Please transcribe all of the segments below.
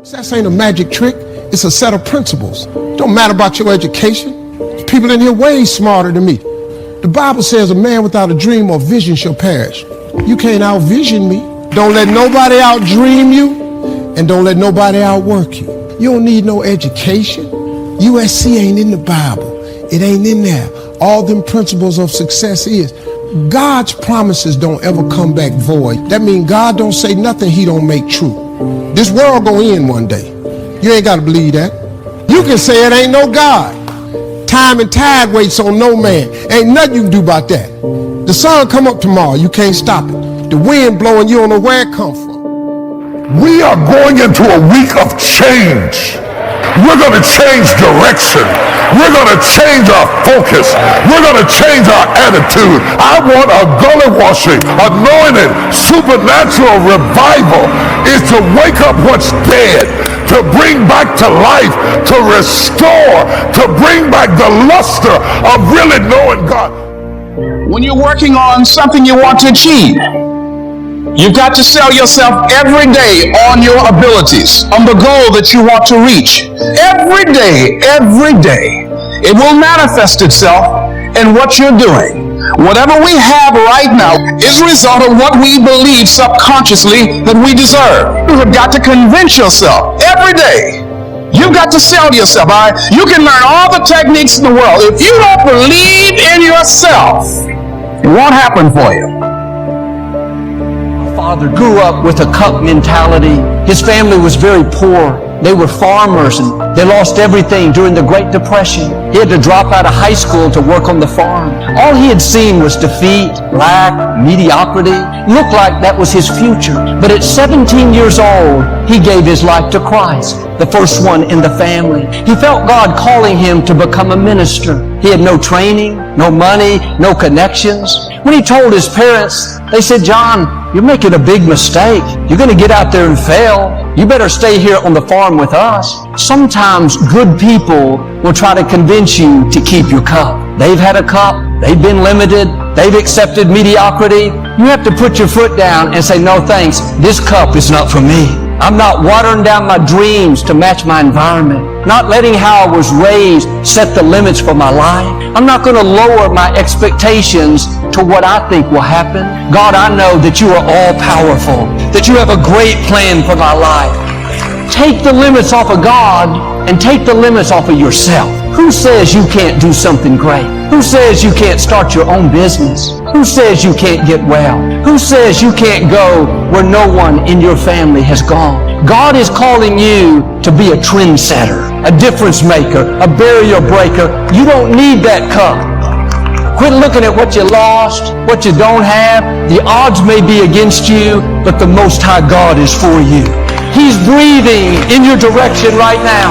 Success ain't a magic trick. It's a set of principles. Don't matter about your education. There's people in here way smarter than me. The Bible says a man without a dream or vision shall perish. You can't out-vision me. Don't let nobody out-dream you, and don't let nobody outwork you. You don't need no education. USC ain't in the Bible. It ain't in there. All them principles of success is. God's promises don't ever come back void. That means God don't say nothing he don't make true. This world gonna end one day. You ain't gotta believe that. You can say it ain't no God. Time and tide waits on no man. Ain't nothing you can do about that. The sun come up tomorrow, you can't stop it. The wind blowing, you don't know where it come from. We are going into a week of change. We're going to change direction. We're going to change our focus. We're going to change our attitude. I want a gully washing, anointed, supernatural revival is to wake up what's dead, to bring back to life, to restore, to bring back the luster of really knowing God. When you're working on something you want to achieve, you've got to sell yourself every day on your abilities, on the goal that you want to reach. Every day, it will manifest itself in what you're doing. Whatever we have right now is a result of what we believe subconsciously that we deserve. You have got to convince yourself every day. You've got to sell yourself. You can learn all the techniques in the world. If you don't believe in yourself, it won't happen for you. Father grew up with a cup mentality. His family was very poor. They were farmers and they lost everything during the Great Depression. He had to drop out of high school to work on the farm. All he had seen was defeat, lack, mediocrity. Looked like that was his future. But at 17 years old, he gave his life to Christ, the first one in the family. He felt God calling him to become a minister. He had no training, no money, no connections. When he told his parents, they said, "John, you're making a big mistake. You're going to get out there and fail. You better stay here on the farm with us." Sometimes good people will try to convince you to keep your cup. They've had a cup. They've been limited. They've accepted mediocrity. You have to put your foot down and say, "No thanks. This cup is not for me. I'm not watering down my dreams to match my environment. Not letting how I was raised set the limits for my life. I'm not going to lower my expectations to what I think will happen. God, I know that you are all powerful, that you have a great plan for my life." Take the limits off of God and take the limits off of yourself. Who says you can't do something great? Who says you can't start your own business? Who says you can't get well? Who says you can't go where no one in your family has gone? God is calling you to be a trendsetter, a difference maker, a barrier breaker. You don't need that cup. Quit looking at what you lost, what you don't have. The odds may be against you, but the Most High God is for you. He's breathing in your direction right now.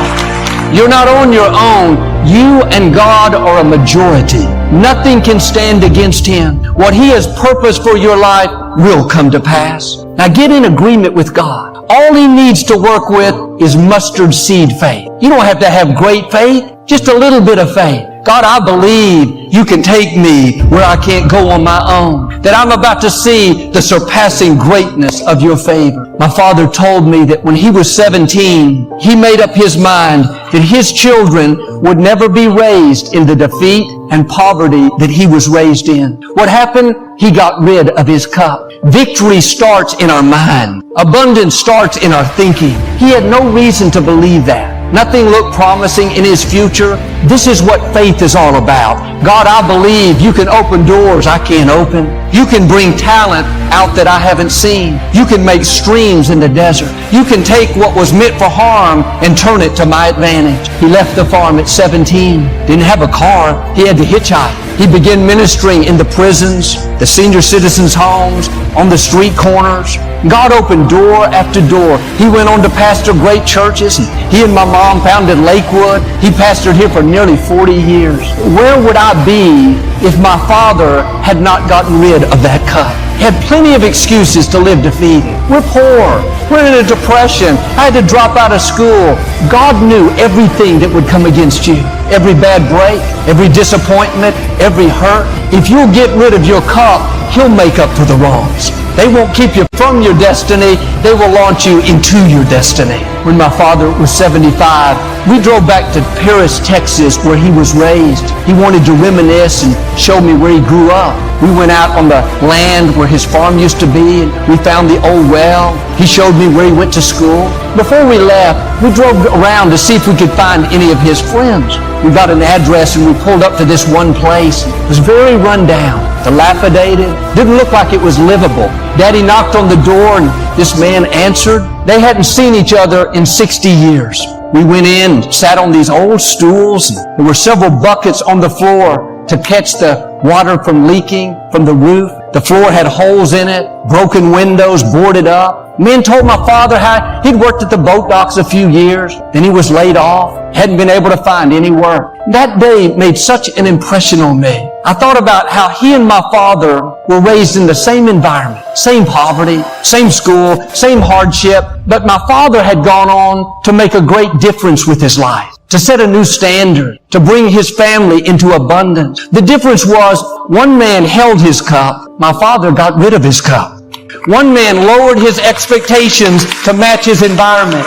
You're not on your own. You and God are a majority. Nothing can stand against Him. What He has purposed for your life will come to pass. Now get in agreement with God. All He needs to work with is mustard seed faith. You don't have to have great faith, just a little bit of faith. God, I believe you can take me where I can't go on my own, that I'm about to see the surpassing greatness of your favor. My father told me that when he was 17, he made up his mind that his children would never be raised in the defeat and poverty that he was raised in. What happened? He got rid of his cup. Victory starts in our mind. Abundance starts in our thinking. He had no reason to believe that. Nothing looked promising in his future. This is what faith is all about. God, I believe you can open doors I can't open. You can bring talent out that I haven't seen. You can make streams in the desert. You can take what was meant for harm and turn it to my advantage. He left the farm at 17. Didn't have a car. He had to hitchhike. He began ministering in the prisons, the senior citizens' homes, on the street corners. God opened door after door. He went on to pastor great churches. He and my mom founded Lakewood. He pastored here for nearly 40 years. Where would I be if my father had not gotten rid of that cup? Had plenty of excuses to live defeated. We're poor. We're in a depression. I had to drop out of school. God knew everything that would come against you. Every bad break, every disappointment, every hurt. If you'll get rid of your cup, He'll make up for the wrongs. They won't keep you from your destiny. They will launch you into your destiny. When my father was 75, we drove back to Paris, Texas, where he was raised. He wanted to reminisce and show me where he grew up. We went out on the land where his farm used to be, and we found the old well. He showed me where he went to school. Before we left, we drove around to see if we could find any of his friends. We got an address and we pulled up to this one place. It was very run down, dilapidated, didn't look like it was livable. Daddy knocked on the door and this man answered. They hadn't seen each other in 60 years. We went in and sat on these old stools, and there were several buckets on the floor to catch the water from leaking from the roof. The floor had holes in it, broken windows, boarded up. Man told my father how he'd worked at the boat docks a few years, then he was laid off, hadn't been able to find any work. That day made such an impression on me. I thought about how he and my father were raised in the same environment, same poverty, same school, same hardship, but my father had gone on to make a great difference with his life, to set a new standard, to bring his family into abundance. The difference was one man held his cup, my father got rid of his cup. One man lowered his expectations to match his environment.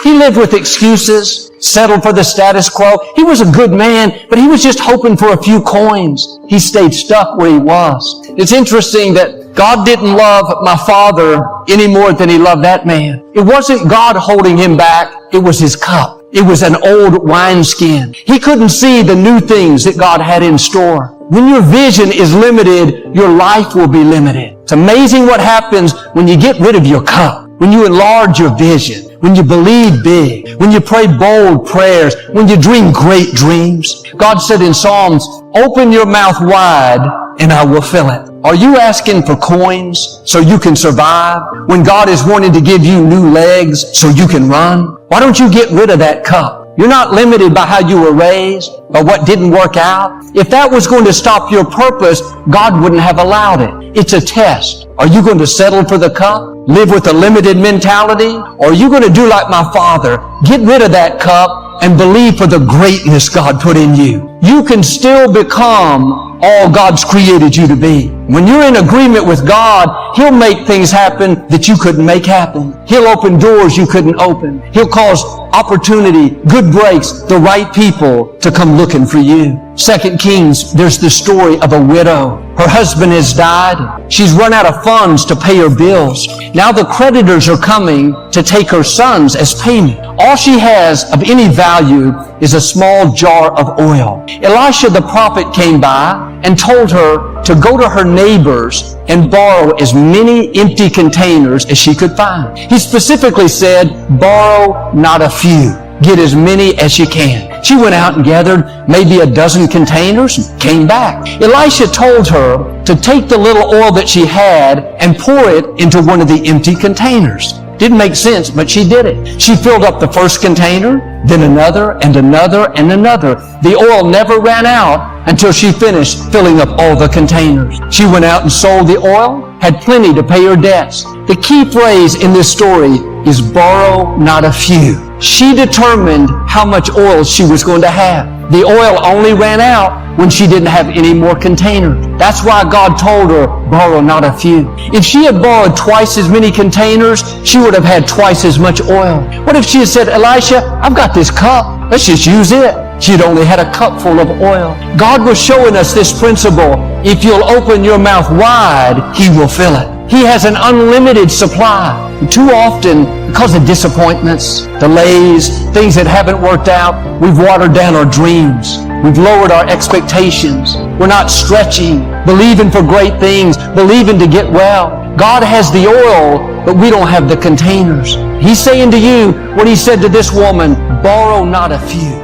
He lived with excuses, settled for the status quo. He was a good man, but he was just hoping for a few coins. He stayed stuck where he was. It's interesting that God didn't love my father any more than he loved that man. It wasn't God holding him back. It was his cup. It was an old wineskin. He couldn't see the new things that God had in store. When your vision is limited, your life will be limited. It's amazing what happens when you get rid of your cup, when you enlarge your vision, when you believe big, when you pray bold prayers, when you dream great dreams. God said in Psalms, open your mouth wide and I will fill it. Are you asking for coins so you can survive when God is wanting to give you new legs so you can run? Why don't you get rid of that cup? You're not limited by how you were raised, by what didn't work out. If that was going to stop your purpose, God wouldn't have allowed it. It's a test. Are you going to settle for the cup? Live with a limited mentality? Or are you going to do like my father? Get rid of that cup and believe for the greatness God put in you. You can still become all God's created you to be. When you're in agreement with God, He'll make things happen that you couldn't make happen. He'll open doors you couldn't open. He'll cause opportunity, good breaks, the right people to come looking for you. 2 Kings, there's the story of a widow. Her husband has died. She's run out of funds to pay her bills. Now the creditors are coming to take her sons as payment. All she has of any value is a small jar of oil. Elisha the prophet came by and told her to go to her neighbors and borrow as many empty containers as she could find. He specifically said, borrow not a few. Get as many as you can. She went out and gathered maybe a dozen containers and came back. Elisha told her to take the little oil that she had and pour it into one of the empty containers. Didn't make sense, but she did it. She filled up the first container, then another and another and another. The oil never ran out until she finished filling up all the containers. She went out and sold the oil, had plenty to pay her debts. The key phrase in this story is borrow not a few. She determined how much oil she was going to have. The oil only ran out when she didn't have any more containers. That's why God told her, borrow not a few. If she had borrowed twice as many containers, she would have had twice as much oil. What if she had said, Elisha, I've got this cup. Let's just use it. She'd only had a cup full of oil. God was showing us this principle. If you'll open your mouth wide, He will fill it. He has an unlimited supply. And too often, because of disappointments, delays, things that haven't worked out, we've watered down our dreams. We've lowered our expectations. We're not stretching, believing for great things, believing to get well. God has the oil, but we don't have the containers. He's saying to you what He said to this woman, borrow not a few.